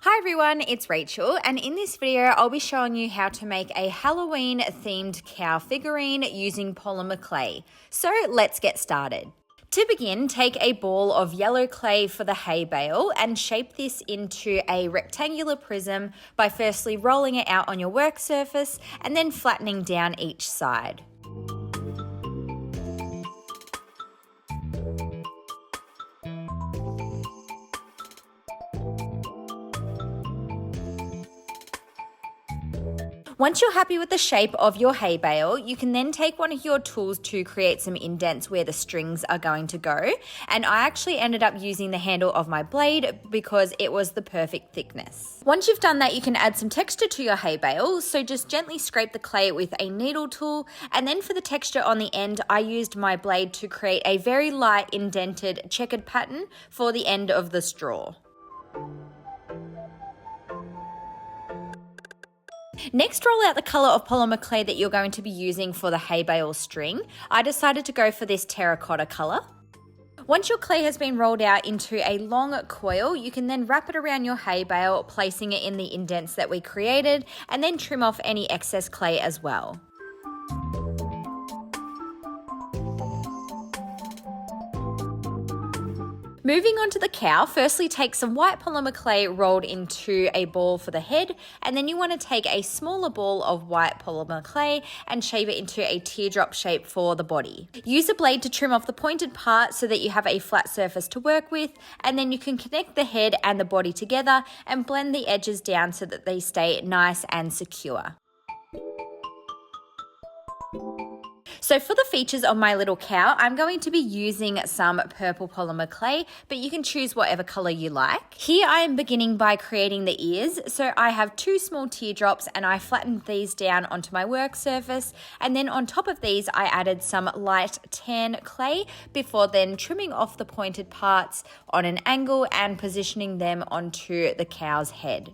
Hi everyone, it's Rachel, and in this video I'll be showing you how to make a Halloween themed cow figurine using polymer clay. So let's get started. To begin, take a ball of yellow clay for the hay bale and shape this into a rectangular prism by firstly rolling it out on your work surface and then flattening down each side. Once you're happy with the shape of your hay bale, you can then take one of your tools to create some indents where the strings are going to go. And I actually ended up using the handle of my blade because it was the perfect thickness. Once you've done that, you can add some texture to your hay bale. So just gently scrape the clay with a needle tool. And then for the texture on the end, I used my blade to create a very light indented checkered pattern for the end of the straw. Next, roll out the colour of polymer clay that you're going to be using for the hay bale string. I decided to go for this terracotta colour. Once your clay has been rolled out into a long coil, you can then wrap it around your hay bale, placing it in the indents that we created, and then trim off any excess clay as well. Moving on to the cow, firstly take some white polymer clay rolled into a ball for the head, and then you want to take a smaller ball of white polymer clay and shape it into a teardrop shape for the body. Use a blade to trim off the pointed part so that you have a flat surface to work with, and then you can connect the head and the body together and blend the edges down so that they stay nice and secure. So for the features of my little cow, I'm going to be using some purple polymer clay, but you can choose whatever color you like. Here I am beginning by creating the ears. So I have two small teardrops and I flattened these down onto my work surface. And then on top of these, I added some light tan clay before then trimming off the pointed parts on an angle and positioning them onto the cow's head.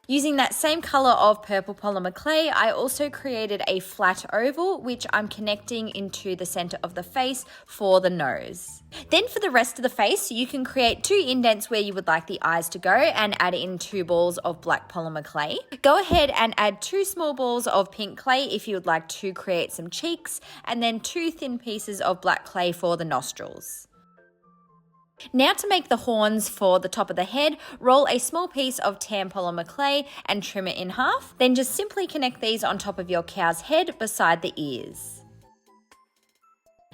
Using that same colour of purple polymer clay, I also created a flat oval, which I'm connecting into the centre of the face for the nose. Then for the rest of the face, you can create two indents where you would like the eyes to go and add in two balls of black polymer clay. Go ahead and add two small balls of pink clay if you would like to create some cheeks, and then two thin pieces of black clay for the nostrils. Now to make the horns for the top of the head, roll a small piece of tan polymer clay and trim it in half. Then just simply connect these on top of your cow's head beside the ears.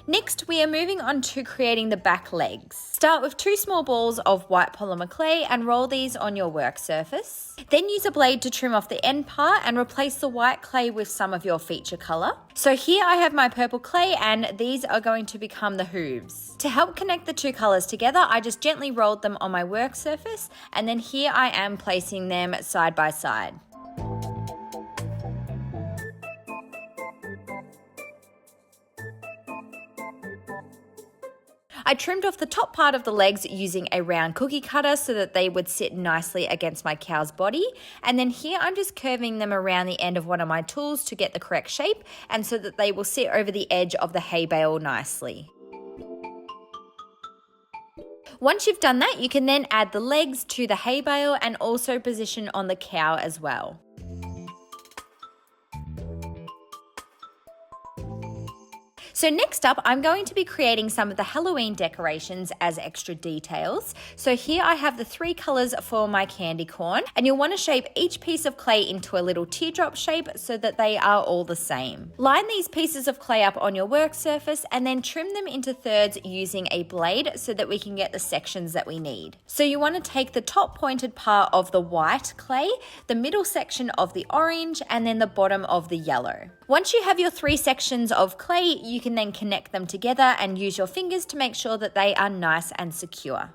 Next, we are moving on to creating the back legs. Start with two small balls of white polymer clay and roll these on your work surface. Then use a blade to trim off the end part and replace the white clay with some of your feature colour. So here I have my purple clay and these are going to become the hooves. To help connect the two colours together, I just gently rolled them on my work surface, and then here I am placing them side by side. I trimmed off the top part of the legs using a round cookie cutter so that they would sit nicely against my cow's body. And then here I'm just curving them around the end of one of my tools to get the correct shape and so that they will sit over the edge of the hay bale nicely. Once you've done that, you can then add the legs to the hay bale and also position on the cow as well. So next up, I'm going to be creating some of the Halloween decorations as extra details. So here I have the three colours for my candy corn, and you'll want to shape each piece of clay into a little teardrop shape so that they are all the same. Line these pieces of clay up on your work surface and then trim them into thirds using a blade so that we can get the sections that we need. So you want to take the top pointed part of the white clay, the middle section of the orange, and then the bottom of the yellow. Once you have your three sections of clay, you can then connect them together and use your fingers to make sure that they are nice and secure.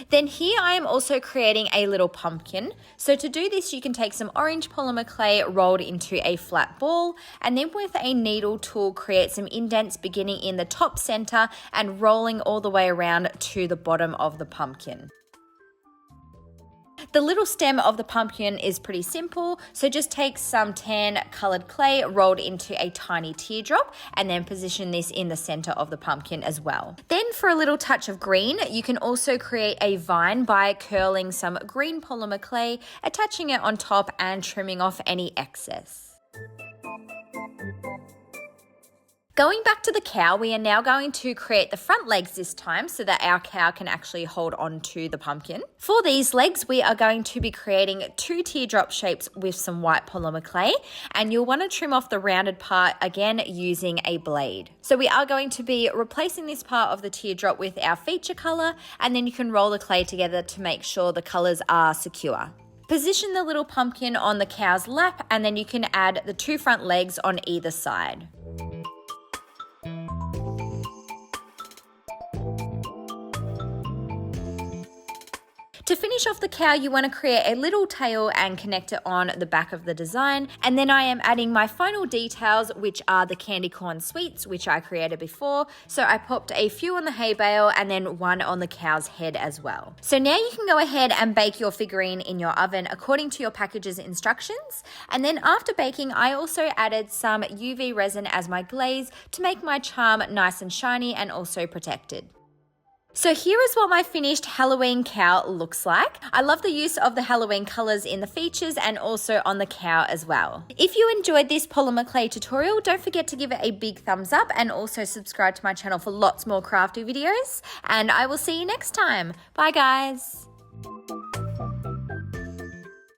Then here I am also creating a little pumpkin. So to do this, you can take some orange polymer clay rolled into a flat ball, and then with a needle tool create some indents beginning in the top center and rolling all the way around to the bottom of the pumpkin. The little stem of the pumpkin is pretty simple, so just take some tan colored clay rolled into a tiny teardrop and then position this in the center of the pumpkin as well. Then for a little touch of green, you can also create a vine by curling some green polymer clay, attaching it on top and trimming off any excess. Going back to the cow, we are now going to create the front legs this time so that our cow can actually hold on to the pumpkin. For these legs, we are going to be creating 2 teardrop shapes with some white polymer clay, and you'll want to trim off the rounded part again using a blade. So we are going to be replacing this part of the teardrop with our feature color, and then you can roll the clay together to make sure the colors are secure. Position the little pumpkin on the cow's lap, and then you can add the 2 front legs on either side. To finish off the cow, you want to create a little tail and connect it on the back of the design. And then I am adding my final details, which are the candy corn sweets, which I created before. So I popped a few on the hay bale and then 1 on the cow's head as well. So now you can go ahead and bake your figurine in your oven according to your package's instructions. And then after baking, I also added some UV resin as my glaze to make my charm nice and shiny and also protected. So here is what my finished Halloween cow looks like. I love the use of the Halloween colors in the features and also on the cow as well. If you enjoyed this polymer clay tutorial, don't forget to give it a big thumbs up and also subscribe to my channel for lots more crafty videos. And I will see you next time. Bye guys.